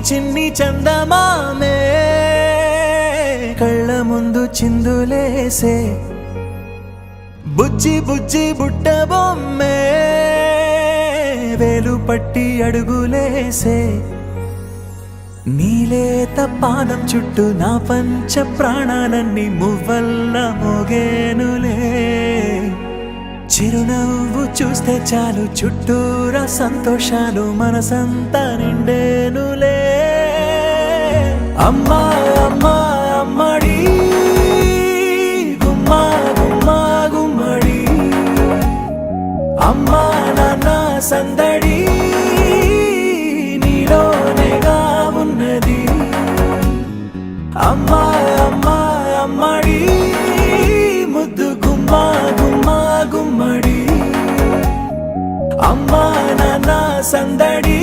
చిన్ని చందమామే కళ్ళ ముందు చిందులేసే బుజ్జి బుజ్జి బుట్ట బొమ్మే వేలు పట్టి అడుగులేసే నీలేత పాదం చుట్టూ నా పంచ ప్రాణాలన్నీ మువ్వల్ల మోగేనులే చిరునవ్వు చూస్తే చాలు చుట్టూరా సంతోషాలు మనసంతా నిండేనులే అమ్మా అమ్మా అమ్మడి గుమ్మా గుమ్మా గుమ్మడి అమ్మా నాన్న సందడి నీలోనేగా ఉన్నది అమ్మా అమ్మా అమ్మడి ముద్దు గుమ్మా గుమ్మా గుమ్మడి అమ్మా నాన్న సందడి